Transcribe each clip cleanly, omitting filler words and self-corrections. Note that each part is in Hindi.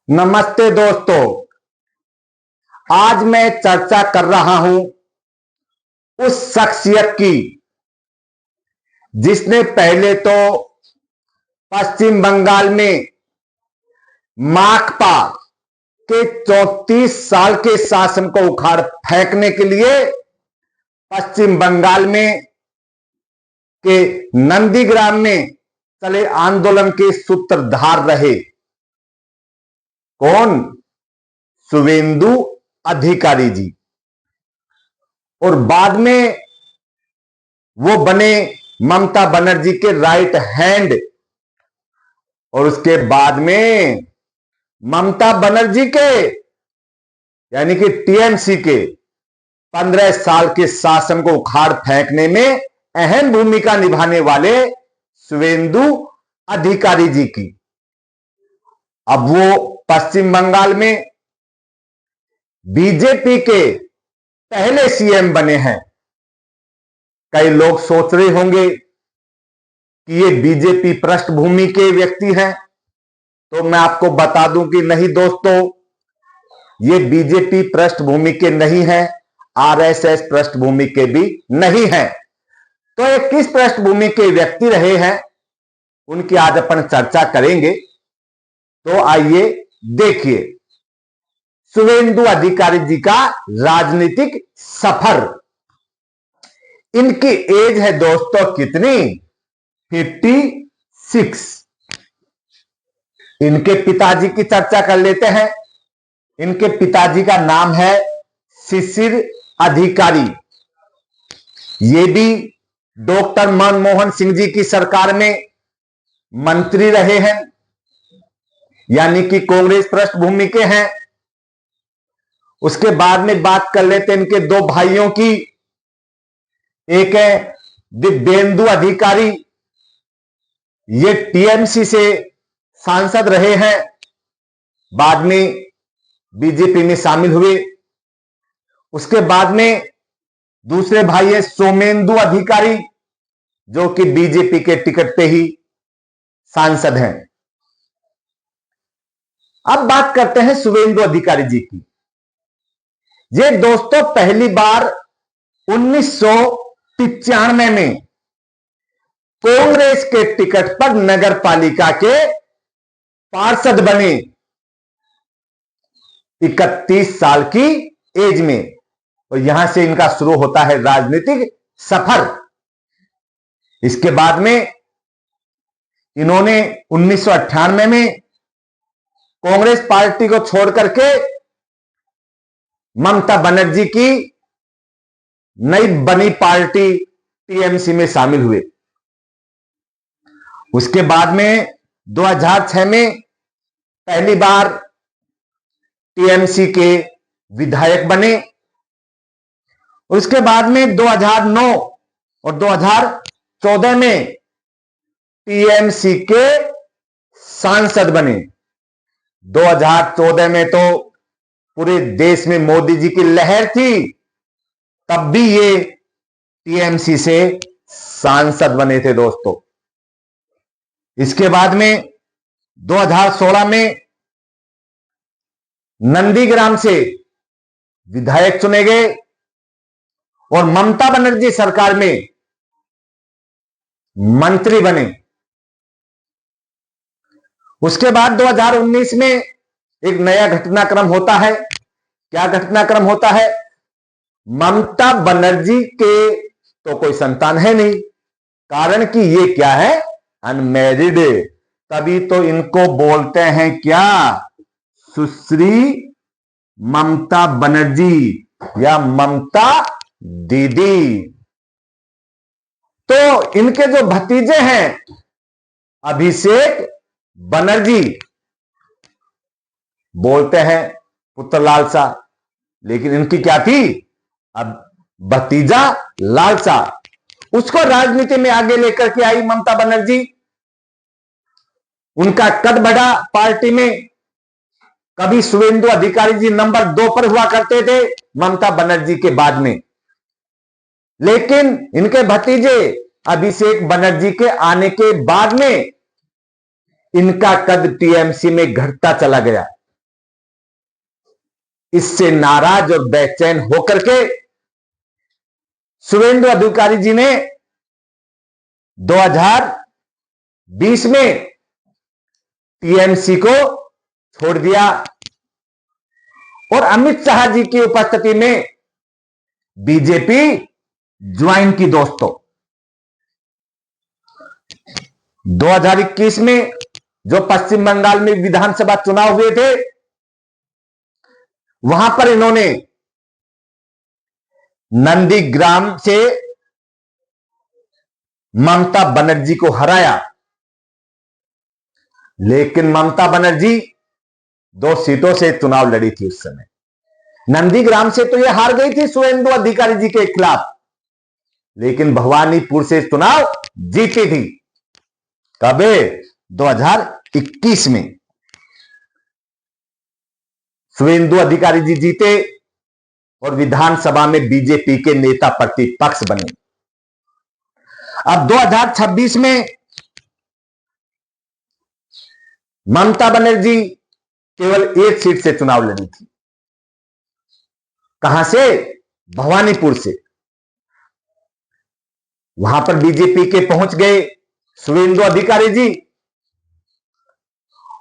नमस्ते दोस्तों। आज मैं चर्चा कर रहा हूं उस शख्सियत की जिसने पहले तो पश्चिम बंगाल में माकपा के 34 साल के शासन को उखाड़ फेंकने के लिए पश्चिम बंगाल में के नंदीग्राम में चले आंदोलन के सूत्रधार रहे। कौन? शुवेंदु अधिकारी जी। और बाद में वो बने ममता बनर्जी के राइट हैंड। और उसके बाद में ममता बनर्जी के यानी कि टीएमसी के 15 साल के शासन को उखाड़ फेंकने में अहम भूमिका निभाने वाले शुवेंदु अधिकारी जी की अब वो पश्चिम बंगाल में बीजेपी के पहले सीएम बने हैं। कई लोग सोच रहे होंगे कि ये बीजेपी पृष्ठभूमि के व्यक्ति हैं, तो मैं आपको बता दूं कि नहीं दोस्तों, ये बीजेपी पृष्ठभूमि के नहीं हैं, आरएसएस पृष्ठभूमि के भी नहीं हैं। तो ये किस पृष्ठभूमि के व्यक्ति रहे हैं, उनकी आज अपन चर्चा करेंगे। तो आइए देखिए शुवेंदु अधिकारी जी का राजनीतिक सफर। इनकी एज है दोस्तों कितनी? 56। इनके पिताजी की चर्चा कर लेते हैं। इनके पिताजी का नाम है शिशिर अधिकारी। ये भी डॉक्टर मनमोहन सिंह जी की सरकार में मंत्री रहे हैं, यानी कि कांग्रेस पृष्ठभूमि के हैं। उसके बाद में बात कर लेते हैं इनके दो भाइयों की। एक है दिव्येंदु अधिकारी, ये टीएमसी से सांसद रहे हैं, बाद में बीजेपी में शामिल हुए। उसके बाद में दूसरे भाई है सोमेंदु अधिकारी, जो कि बीजेपी के टिकट पे ही सांसद हैं। अब बात करते हैं शुवेंदु अधिकारी जी की। ये दोस्तों पहली बार 1995 में कांग्रेस के टिकट पर नगर पालिका के पार्षद बने 31 साल की एज में। और यहां से इनका शुरू होता है राजनीतिक सफर। इसके बाद में इन्होंने 1998 में कांग्रेस पार्टी को छोड़ करके ममता बनर्जी की नई बनी पार्टी टीएमसी में शामिल हुए। उसके बाद में 2006 में पहली बार टीएमसी के विधायक बने। उसके बाद में 2009 और 2014 में टीएमसी के सांसद बने। 2014 में तो पूरे देश में मोदी जी की लहर थी, तब भी ये टीएमसी से सांसद बने थे दोस्तों। इसके बाद में 2016 में नंदीग्राम से विधायक चुने गए और ममता बनर्जी सरकार में मंत्री बने। उसके बाद 2019 में एक नया घटनाक्रम होता है। क्या घटनाक्रम होता है? ममता बनर्जी के तो कोई संतान है नहीं, कारण कि ये क्या है? अनमैरिड। तभी तो इनको बोलते हैं क्या? सुश्री ममता बनर्जी या ममता दीदी। तो इनके जो भतीजे हैं अभिषेक बनर्जी, बोलते हैं पुत्र लालसा, लेकिन इनकी क्या थी? अब भतीजा लालसा। उसको राजनीति में आगे लेकर के आई ममता बनर्जी। उनका कद बढ़ा पार्टी में। कभी शुवेंदु अधिकारी जी नंबर 2 पर हुआ करते थे ममता बनर्जी के बाद में, लेकिन इनके भतीजे अभिषेक बनर्जी के आने के बाद में इनका कद टीएमसी में घटता चला गया। इससे नाराज और बेचैन होकर के शुभेंदु अधिकारी जी ने 2020 में टीएमसी को छोड़ दिया और अमित शाह जी की उपस्थिति में बीजेपी ज्वाइन की। दोस्तों 2021 में जो पश्चिम बंगाल में विधानसभा चुनाव हुए थे, वहां पर इन्होंने नंदीग्राम से ममता बनर्जी को हराया, लेकिन ममता बनर्जी 2 सीटों से चुनाव लड़ी थी उस समय। नंदीग्राम से तो यह हार गई थी शुभेंदु अधिकारी जी के खिलाफ, लेकिन भवानीपुर से चुनाव जीती थी। कब? 2021 में शुभेंदु अधिकारी जी जीते और विधानसभा में बीजेपी के नेता प्रतिपक्ष बने। अब 2026 में ममता बनर्जी केवल 1 सीट से चुनाव लड़ी थी। कहां से? भवानीपुर से। वहां पर बीजेपी के पहुंच गए शुभेंदु अधिकारी जी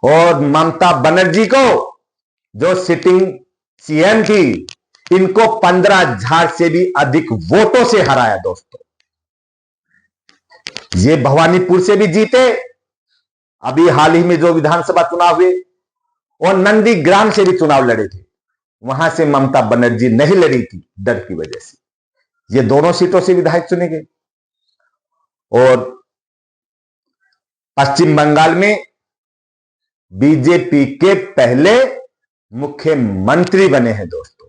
और ममता बनर्जी को, जो सिटिंग सीएम थी, इनको 15,000 से भी अधिक वोटों से हराया। दोस्तों ये भवानीपुर से भी जीते, अभी हाल ही में जो विधानसभा चुनाव हुए, और नंदीग्राम से भी चुनाव लड़े थे, वहां से ममता बनर्जी नहीं लड़ी थी डर की वजह से। ये दोनों सीटों से विधायक चुने गए और पश्चिम बंगाल में बीजेपी के पहले मुख्यमंत्री बने हैं। दोस्तों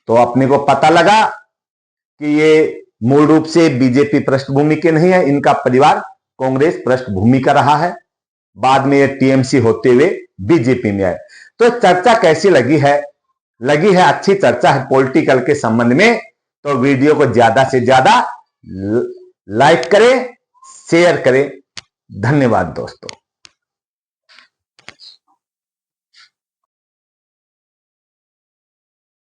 तो अपने को पता लगा कि ये मूल रूप से बीजेपी पृष्ठभूमि के नहीं है, इनका परिवार कांग्रेस पृष्ठभूमि का रहा है। बाद में ये टीएमसी होते हुए बीजेपी में आए। तो चर्चा कैसी लगी है? अच्छी चर्चा है पॉलिटिकल के संबंध में। तो वीडियो को ज्यादा से ज्यादा लाइक करें, शेयर करें। धन्यवाद दोस्तों।